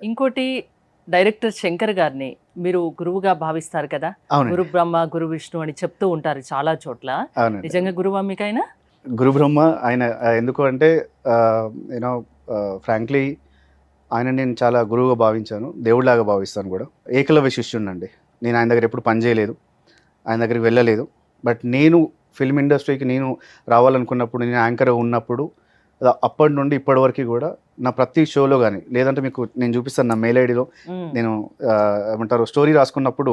ఇంకోటి డైరెక్టర్ శంకర్ గారిని మీరు గురువుగా భావిస్తారు కదా. అవునండి. గురు బ్రహ్మ గురు విష్ణు అని చెప్తూ ఉంటారు చాలా చోట్ల. అవునండి. నిజంగా గురువా మీకైనా? గురు బ్రహ్మ ఆయన ఎందుకు అంటే యూనో ఫ్రాంక్లీ ఆయన నేను చాలా గురువుగా భావించాను. దేవుడిలాగా భావిస్తాను కూడా. ఏకలవ్య శిష్యుడినండి. నేను ఆయన దగ్గర ఎప్పుడు పని చేయలేదు. ఆయన దగ్గరికి వెళ్ళలేదు. బట్ నేను ఫిల్మ్ ఇండస్ట్రీకి నేను రావాలనుకున్నప్పుడు, నేను యాంకర్‌గా ఉన్నప్పుడు అప్పటి నుండి ఇప్పటి వరకు కూడా నా ప్రతి షోలో గానీ, లేదంటే మీకు నేను చూపిస్తాను నా మెయిల్ ఐడీలో నేను ఏమంటారు స్టోరీ రాసుకున్నప్పుడు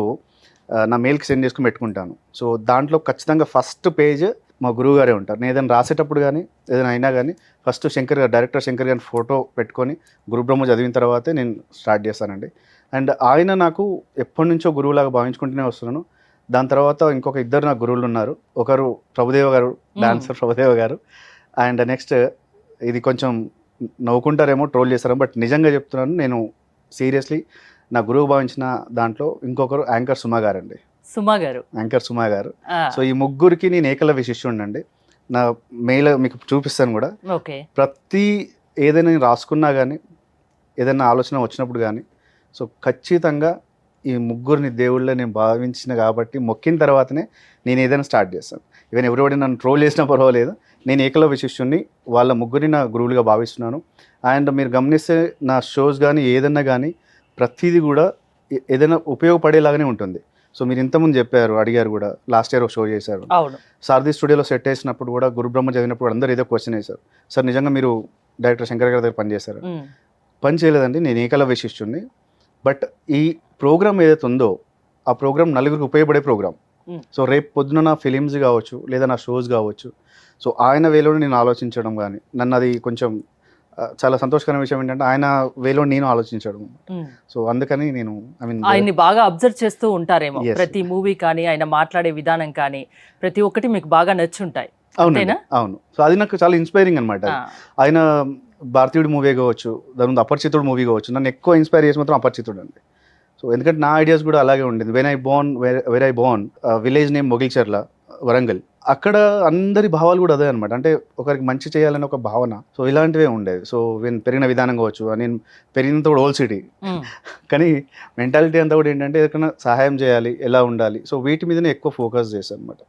నా మెయిల్‌కి సెండ్ చేసుకొని పెట్టుకుంటాను. సో దాంట్లో ఖచ్చితంగా ఫస్ట్ పేజ్ మా గురువుగారే ఉంటారు. నేను ఏదైనా రాసేటప్పుడు గానీ, ఏదైనా అయినా గానీ ఫస్ట్ శంకర్ గారు, డైరెక్టర్ శంకర్ గారి ఫోటో పెట్టుకొని గురుబ్రహ్మ చదివిన తర్వాతే నేను స్టార్ట్ చేస్తానండి. అండ్ ఆయన నాకు ఎప్పటినుంచో గురువులాగా భావించుకుంటూనే వస్తున్నాను. దాని తర్వాత ఇంకొక ఇద్దరు నాకు గురువులు ఉన్నారు. ఒకరు ప్రభుదేవ గారు, డాన్సర్ ప్రభుదేవ గారు. అండ్ నెక్స్ట్ ఇది కొంచెం నవ్వుకుంటారేమో, ట్రోల్ చేస్తారేమో, బట్ నిజంగా చెప్తున్నాను. నేను సీరియస్లీ నా గురువు భావించిన దాంట్లో ఇంకొకరు యాంకర్ సుమా గారండి. సుమా గారు. యాంకర్ సుమా గారు. సో ఈ ముగ్గురికి నేను ఏకలవ్య శిష్యుడినండి. నా మెయిల్ మీకు చూపిస్తాను కూడా. ఓకే. ప్రతి ఏదైనా నేను రాసుకున్నా కానీ, ఏదైనా ఆలోచన వచ్చినప్పుడు కానీ, సో ఖచ్చితంగా ఈ ముగ్గురిని దేవుళ్ళ నేను భావించిన కాబట్టి మొక్కిన తర్వాతనే నేను ఏదైనా స్టార్ట్ చేస్తాను. ఈవెన్ ఎవరిబడి నన్ను ట్రోల్ చేసినా పర్వాలేదు. నేను ఏకలవ్య శిష్యుడిని, వాళ్ళ ముగ్గురిని నా గురువులుగా భావిస్తున్నాను. అండ్ మీరు గమనిస్తే నా షోస్ కానీ ఏదన్నా కానీ ప్రతిదీ కూడా ఏదైనా ఉపయోగపడేలాగానే ఉంటుంది. సో మీరు ఇంతకుముందు చెప్పారు, అడిగారు కూడా, లాస్ట్ ఇయర్ ఒక షో చేశారు. అవును. సారథి స్టూడియోలో సెట్ వేసినప్పుడు కూడా గురుబ్రహ్మ చదివినప్పుడు అందరూ ఏదో క్వశ్చన్ వేశారు, సార్ నిజంగా మీరు డైరెక్టర్ శంకర్ గారి దగ్గర పనిచేశారు? పని చేయలేదండి, నేను ఏకలవ్య శిష్యుడిని. బట్ ఈ ప్రోగ్రామ్ ఏదైతే ఉందో ఆ ప్రోగ్రామ్ నలుగురికి ఉపయోగపడే ప్రోగ్రామ్. సో రేపు పొద్దున నా ఫిలిమ్స్ కావచ్చు, లేదా నా షోస్ కావచ్చు, సో ఆయన వేలోనే నేను ఆలోచించడం కానీ, నన్ను అది కొంచెం చాలా సంతోషకరమైన విషయం ఏంటంటే ఆయన వేలో నేను ఆలోచించడం. సో అందుకని నేను ఆయన్ని బాగా అబ్జర్వ్ చేస్తూ ఉంటారేమో. ప్రతి మూవీ కానీ, ఆయన మాట్లాడే విధానం కానీ, ప్రతి ఒక్కటి మీకు బాగా నచ్చుంటాయి. అవును. సో అది నాకు చాలా ఇన్స్పైరింగ్ అనమాట. ఆయన భారతీయుడు మూవీ కావచ్చు, దాని ముందు అపరిచితుడు మూవీ కావచ్చు, నన్ను ఎక్కువ ఇన్స్పైర్ చేసి మాత్రం అపరిచితుడు అండి. సో ఎందుకంటే నా ఐడియాస్ కూడా అలాగే ఉండేది. Where I born village name Mogilcherla, Warangal. అక్కడ అందరి భావాలు కూడా అదే అనమాట. అంటే ఒకరికి మంచి చేయాలని ఒక భావన. సో ఇలాంటివే ఉండేవి. సో నేను పెరిగిన విధానం కావచ్చు, నేను పెరిగినంత కూడా ఓల్డ్ సిటీ, కానీ మెంటాలిటీ అంతా కూడా ఏంటంటే ఎక్కడైనా సహాయం చేయాలి, ఎలా ఉండాలి, సో వీటి మీదనే ఎక్కువ ఫోకస్ చేశాను అనమాట.